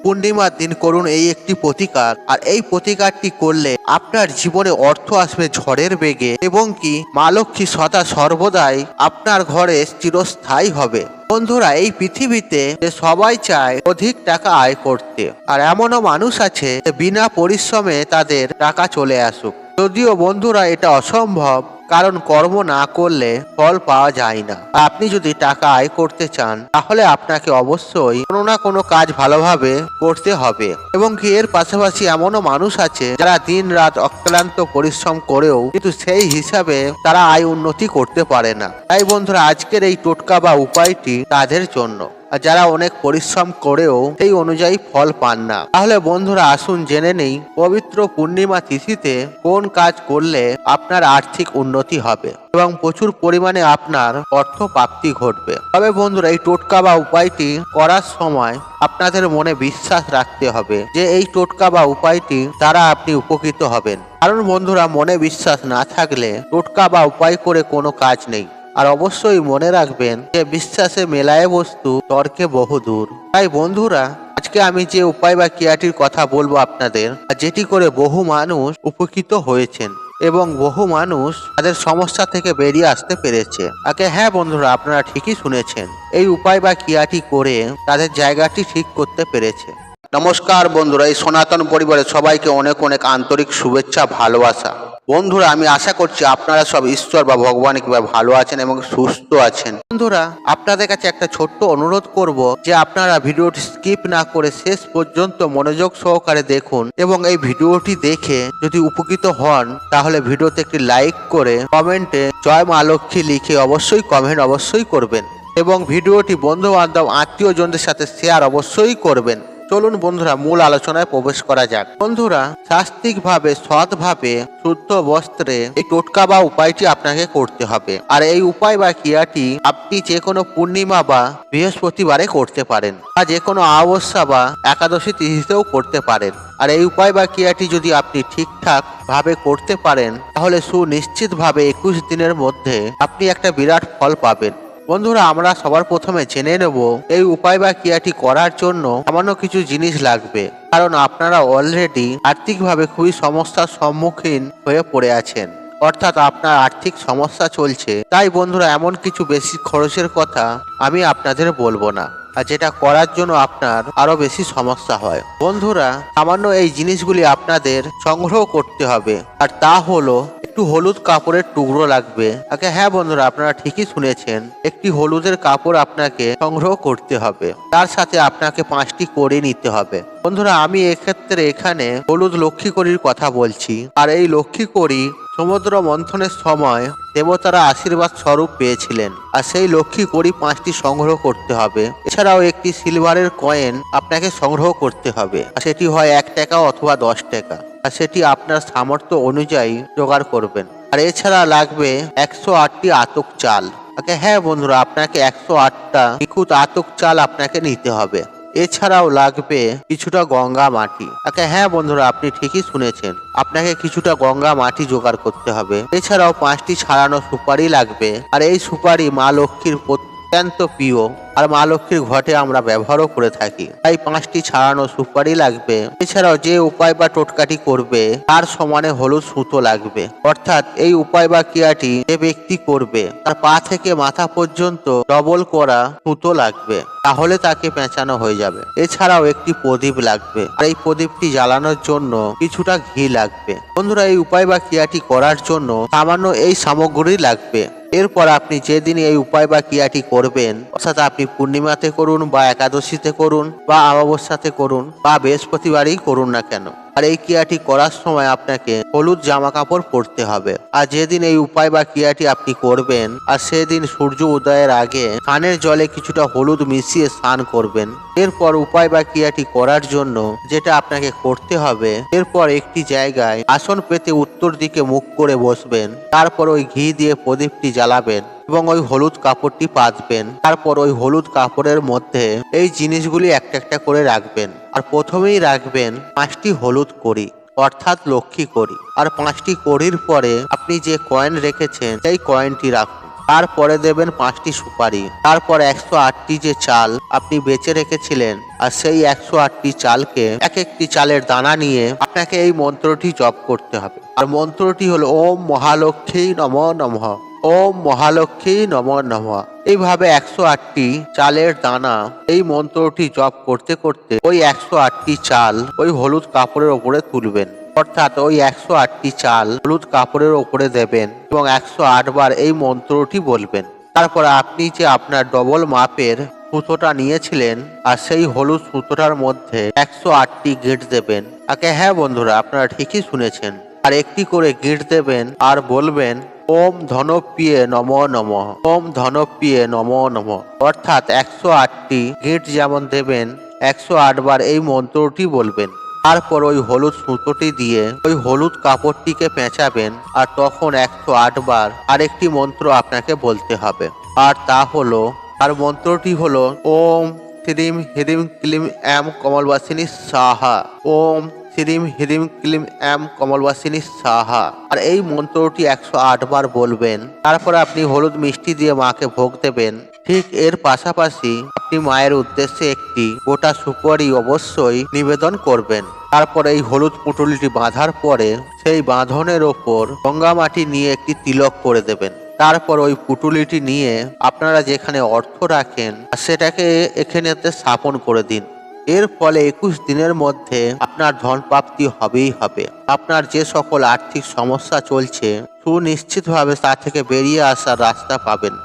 পূর্ণিমার দিন করুন এই একটি প্রতিকার, আর এই প্রতিকারটি করলে আপনার জীবনে অর্থ আসবে ঝড়ের বেগে এবং কি মা লক্ষ্মী সদা সর্বদাই আপনার ঘরে চিরস্থায়ী হবে। বন্ধুরা, এই পৃথিবীতে সবাই চায় অধিক টাকা আয় করতে, আর এমনও মানুষ আছে বিনা পরিশ্রমে তাদের টাকা চলে আসুক। যদিও বন্ধুরা এটা অসম্ভব, কারণ কর্ম না করলে ফল পাওয়া যায় না। আপনি যদি টাকা আয় করতে চান তাহলে আপনাকে অবশ্যই কোনো না কোনো কাজ ভালোভাবে করতে হবে। এবং কি এর পাশাপাশি এমনও মানুষ আছে যারা দিন রাত অক্লান্ত পরিশ্রম করেও কিন্তু সেই হিসাবে তারা আয় উন্নতি করতে পারে না। তাই বন্ধুরা, আজকের এই টোটকা বা উপায়টি তাদের জন্য, আর যারা অনেক পরিশ্রম করেও সেই অনুযায়ী ফল পান না। তাহলে বন্ধুরা, আসুন জেনে নেই পবিত্র পূর্ণিমা তিথিতে কোন কাজ করলে আপনার আর্থিক উন্নতি হবে এবং প্রচুর পরিমাণে আপনার অর্থ প্রাপ্তি ঘটবে। তবে বন্ধুরা, এই টোটকা বা উপায়টি করার সময় আপনাদের মনে বিশ্বাস রাখতে হবে যে এই টোটকা বা উপায়টি দ্বারা আপনি উপকৃত হবেন। কারণ বন্ধুরা, মনে বিশ্বাস না থাকলে টোটকা বা উপায় করে কোনো কাজ নেই। আর অবশ্যই মনে রাখবেন যে বিশ্বাসে মেলায় বস্তু তর্কে বহুদূর। তাই বন্ধুরা, আজকে আমি যে উপায় বা ক্রিয়াটির কথা বলবো আপনাদের, যেটি করে বহু মানুষ উপকৃত হয়েছেন এবং বহু মানুষ তাদের সমস্যা থেকে বেরিয়ে আসতে পেরেছে। হ্যাঁ বন্ধুরা, আপনারা ঠিকই শুনেছেন, এই উপায় বা ক্রিয়াটি করে তাদের জায়গাটি ঠিক করতে পেরেছে। নমস্কার বন্ধুরা, এই সনাতন পরিবারের সবাইকে অনেক অনেক আন্তরিক শুভেচ্ছা, ভালোবাসা। বন্ধুরা, আমি আশা করছি আপনারা সব ঈশ্বর বা ভগবান কিভাবে ভালো আছেন এবং সুস্থ আছেন। বন্ধুরা, আপনাদের কাছে একটা ছোট্ট অনুরোধ করব যে আপনারা ভিডিওটি স্কিপ না করে শেষ পর্যন্ত মনোযোগ সহকারে দেখুন এবং এই ভিডিওটি দেখে যদি উপকৃত হন তাহলে ভিডিওতে একটি লাইক করে কমেন্টে জয় মা লক্ষ্মী লিখে অবশ্যই কমেন্ট অবশ্যই করবেন এবং ভিডিওটি বন্ধু বান্ধব আত্মীয়জনদের সাথে শেয়ার অবশ্যই করবেন। চলুন বন্ধুরা, মূল আলোচনায় প্রবেশ করা যাক। বন্ধুরা, শাস্ত্রিকভাবে সৎভাবে শুদ্ধ বস্ত্রে এই টোটকা বা উপায়টি আপনাকে করতে হবে। আর এই উপায় বা ক্রিয়াটি আপনি যে কোনো পূর্ণিমা বা বৃহস্পতিবারে করতে পারেন, বা যে কোনো অমাবস্যা বা একাদশী তিথিতেও করতে পারেন। আর এই উপায় বা ক্রিয়াটি যদি আপনি ঠিকঠাক ভাবে করতে পারেন তাহলে সুনিশ্চিত ভাবে 21 দিনের মধ্যে আপনি একটা বিরাট ফল পাবেন। বন্ধুরা, আমরা সবার প্রথমে জেনে নেব এই উপায় বা ক্রিয়াটি করার জন্য সামান্য কিছু জিনিস লাগবে, কারণ আপনারা অলরেডি আর্থিকভাবে খুবই সমস্যার সম্মুখীন হয়ে পড়ে আছেন, অর্থাৎ আপনার আর্থিক সমস্যা চলছে। তাই বন্ধুরা, এমন কিছু বেশি খরচের কথা আমি আপনাদের বলবো না, আর যেটা করার জন্য আপনার আরো বেশি সমস্যা হয়। বন্ধুরা, সামান্য এই জিনিসগুলি আপনাদের সংগ্রহ করতে হবে, আর তা হলো একটু হলুদ কাপড়ের টুকরো লাগবে। হ্যাঁ বন্ধুরা, আপনারা ঠিকই শুনেছেন, একটি হলুদের কাপড় আপনাকে সংগ্রহ করতে হবে। তার সাথে আপনাকে 5টি কড়ি নিতে হবে। বন্ধুরা, আমি এক্ষেত্রে এখানে হলুদ লক্ষ্মী কড়ির কথা বলছি। আর এই লক্ষ্মী কড়ি সমুদ্র মন্থনের সময় দেবতারা আশীর্বাদ স্বরূপ পেয়েছিলেন, আর সেই লক্ষ্মী কড়ি 5টি সংগ্রহ করতে হবে। এছাড়াও একটি সিলভারের কয়েন আপনাকে সংগ্রহ করতে হবে, সেটি হয় 1 টাকা অথবা 10 টাকা, আর সেটি আপনার সামর্থ্য অনুযায়ী জোগাড় করবেন। আর এছাড়া লাগবে 108টি আতক চাল। হ্যাঁ বন্ধুরা, আপনাকে 108টা নিখুঁত আতক চাল আপনাকে নিতে হবে। এছাড়াও লাগবে কিছুটা গঙ্গা মাটি। হ্যাঁ বন্ধুরা, আপনি ঠিকই শুনেছেন, আপনাকে কিছুটা গঙ্গা মাটি জোগাড় করতে হবে। এছাড়াও 5টি ছাড়ানো সুপারি লাগবে, আর এই সুপারি মা লক্ষ্মীর অত্যন্ত প্রিয়, আর মা লক্ষ্মীর ঘটে আমরা ব্যবহারও করে থাকি, তাই 5টি ছাড়ানো সুপারি লাগবে। এছাড়াও যে উপায় বা টোটকাটি করবে তার সমানে হলুদ সুতো লাগবে, অর্থাৎ এই উপায় বা ক্রিয়াটি যে ব্যক্তি করবে তার পা থেকে মাথা পর্যন্ত ডবল করা সুতো লাগবে, তাহলে তাকে পেঁচানো হয়ে যাবে। এছাড়াও একটি প্রদীপ লাগবে, আর এই প্রদীপটি জ্বালানোর জন্য কিছুটা ঘি লাগবে। বন্ধুরা, এই উপায় বা ক্রিয়াটি করার জন্য সামান্য এই সামগ্রী লাগবে। এরপর আপনি যেদিন এই উপায় বা ক্রিয়াটি করবেন, অর্থাৎ আপনি পূর্ণিমাতে করুন বা একাদশীতে করুন বা অমাবস্যাতে করুন বা বৃহস্পতিবারই করুন না কেন, আর এই ক্রিয়াটি করার সময় আপনাকে হলুদ জামা কাপড় পরতে হবে। আর যেদিন এই উপায় বা ক্রিয়াটি আপনি করবেন, আর সেদিন সূর্য উদয়ের আগে কানের জলে কিছুটা হলুদ মিশিয়ে স্নান করবেন। এরপর উপায় বা ক্রিয়াটি করার জন্য যেটা আপনাকে করতে হবে, এরপর একটি জায়গায় আসন পেতে উত্তর দিকে মুখ করে বসবেন। তারপর ওই ঘি দিয়ে প্রদীপটি জ্বালাবেন এবং ওই হলুদ কাপড়টি পাতবেন। তারপর ওই হলুদ কাপড়ের মধ্যে এই জিনিসগুলি একটা একটা করে রাখবেন। আর প্রথমেই রাখবেন 5টি হলুদ কড়ি, অর্থাৎ লক্ষ্মী কড়ি। আর 5টি কড়ির পরে আপনি যে কয়েন রেখেছেন সেই কয়েনটি রাখুন। তারপরে দেবেন 5টি সুপারি। তারপর 108টি যে চাল আপনি বেঁচে রেখেছিলেন, আর সেই 108টি চালকে এক একটি চালের দানা নিয়ে আপনাকে এই মন্ত্রটি জপ করতে হবে। আর মন্ত্রটি হলো ওম মহালক্ষ্মী নমঃ নমঃ, ওম মহালক্ষ্মী নমঃ নমঃ। এইভাবে 108টি চালের দানা এই মন্ত্রটি জপ করতে করতে ওই 108টি চাল ওই হলুদ কাপড়ের ওপরে তুলবেন, অর্থাৎ ওই 108টি চাল হলুদ কাপড়ের ওপরে দেবেন এবং 108 বার এই মন্ত্রটি বলবেন। তারপর আপনি যে আপনার ডবল মাপের সুতোটা নিয়েছিলেন আর সেই হলুদ সুতোটার মধ্যে 108টি গিঁট দেবেন। হ্যাঁ বন্ধুরা, আপনারা ঠিকই শুনেছেন। আর একটি করে গিঁট দেবেন আর বলবেন ওম ধনপ্রিয়ে নমঃ নমঃ, ওম ধনপ্রিয়ে নমঃ নমঃ। অর্থাৎ 108টি গিঁট যেমন দেবেন 108 বার এই মন্ত্রটি বলবেন। তারপর ওই হলুদ সুতোটি দিয়ে ওই হলুদ কাপড়টিকে পেঁচাবেন আর তখন 108 বার আরেকটি মন্ত্র আপনাকে বলতে হবে। আর তা হলো, আর মন্ত্রটি হলো ওম শ্রীম হ্রিম ক্লিম এম কমলবাসিনী সাহা, ওম শ্রীম হ্রিম ক্লিম এম কমলবাসিনী সাহা। আর এই মন্ত্রটি 108 বার বলবেন। তারপর আপনি হলুদ মিষ্টি দিয়ে মাকে ভোগ দেবেন। ঠিক এর পাশাপাশি আপনি মায়ের উদ্দেশ্যে একটি গোটা সুপারি অবশ্যই নিবেদন করবেন। তারপর এই হলুদ পুঁটুলিটি বাঁধার পরে সেই বাঁধনের ওপর গঙ্গা মাটি নিয়ে একটি তিলক করে দেবেন। তারপর ওই পুঁটুলিটি নিয়ে আপনারা যেখানে অর্থ রাখেন সেটাকে এখানেতে স্থাপন করে দিন। এর ফলে 21 দিনের মধ্যে আপনার ধন প্রাপ্তি হবেই হবে। আপনার যে সকল আর্থিক সমস্যা চলছে সুনিশ্চিতভাবে তা থেকে বেরিয়ে আসার রাস্তা পাবেন।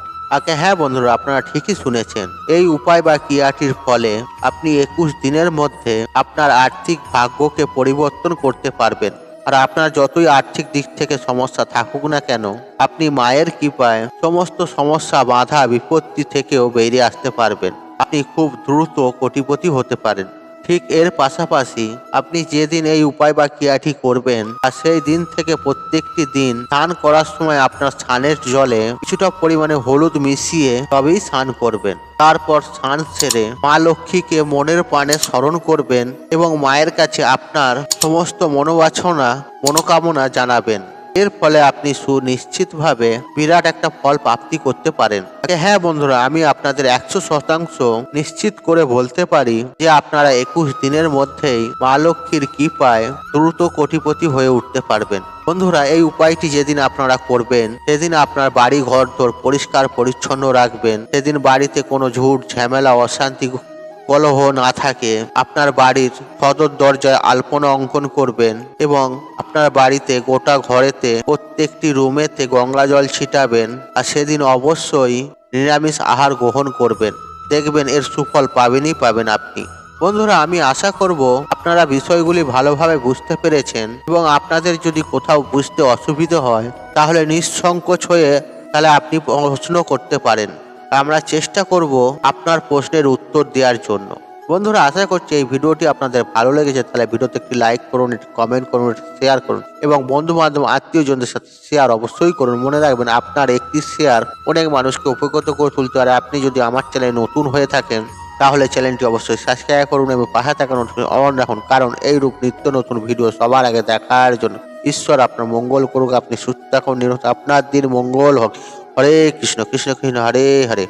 হ্যাঁ বন্ধুরা, আপনারা ঠিকই শুনেছেন। এই উপায় বা ক্রিয়াটির ফলে আপনি 21 দিনের মধ্যে আপনার আর্থিক ভাগ্যকে পরিবর্তন করতে পারবেন। আর আপনার যতই আর্থিক দিক থেকে সমস্যা থাকুক না কেন, আপনি মায়ের কৃপায় সমস্ত সমস্যা বাধা বিপত্তি থেকেও বেরিয়ে আসতে পারবেন। আপনি খুব দ্রুত কোটিপতি হতে পারেন। ঠিক এর পাশাপাশি আপনি যেদিন এই উপায় বা ক্রিয়াটি করবেন আর সেই দিন থেকে প্রত্যেকটি দিন স্নান করার সময় আপনার স্নানের জলে কিছুটা পরিমাণে হলুদ মিশিয়ে তবেই স্নান করবেন। তারপর স্নান সেরে মা লক্ষ্মীকে মনের প্রাণে স্মরণ করবেন এবং মায়ের কাছে আপনার সমস্ত মনোকামনা জানাবেন। এর ফলে আপনি সুনিশ্চিতভাবে বিরাট একটা ফল প্রাপ্তি করতে পারেন। হ্যাঁ বন্ধুরা, আমি আপনাদের 100% নিশ্চিত করে বলতে পারি যে আপনারা 21 দিনের মধ্যেই মা লক্ষ্মীর কৃপায় দ্রুত কোটিপতি হয়ে উঠতে পারবেন। বন্ধুরা, এই উপায়টি যেদিন আপনারা করবেন সেদিন আপনার বাড়ি ঘর দোর পরিষ্কার পরিচ্ছন্ন রাখবেন। সেদিন বাড়িতে কোনো ঝুট ঝামেলা অশান্তি কলহ না থাকে। আপনার বাড়ির সদর দরজায় আলপনা অঙ্কন করবেন এবং আপনার বাড়িতে গোটা ঘরেতে প্রত্যেকটি রুমেতে গঙ্গা জল ছিটাবেন। আর সেদিন অবশ্যই নিরামিষ আহার গ্রহণ করবেন। দেখবেন এর সুফল পাবেনই পাবেন আপনি। বন্ধুরা, আমি আশা করব আপনারা বিষয়গুলি ভালোভাবে বুঝতে পেরেছেন এবং আপনাদের যদি কোথাও বুঝতে অসুবিধা হয় তাহলে নিঃসংকোচ হয়ে আপনি প্রশ্ন করতে পারেন। আমরা চেষ্টা করব আপনার প্রশ্নের উত্তর দেওয়ার জন্য। বন্ধুরা, আশা করছি এই ভিডিওটি আপনাদের ভালো লেগেছে। তাহলে ভিডিওতে একটি লাইক করুন, একটি কমেন্ট করুন, শেয়ার করুন এবং বন্ধু বান্ধব আত্মীয়জনদের সাথে শেয়ার অবশ্যই করুন। মনে রাখবেন, আপনার একটি শেয়ার অনেক মানুষকে উপকৃত করে তুলতে পারে। আপনি যদি আমার চ্যানেলে নতুন হয়ে থাকেন তাহলে চ্যানেলটি অবশ্যই সাবস্ক্রাইব করুন এবং পাশে থাকা নোটিফিকেশন অন রাখুন, কারণ এইরূপ নিত্য নতুন ভিডিও সবার আগে দেখার জন্য। ঈশ্বর আপনার মঙ্গল করুক। আপনি সুস্থ থাকুন, নিরোগ, আপনার দিন মঙ্গল হোক। হরে কৃষ্ণ কৃষ্ণ কৃষ্ণ হরে হরে।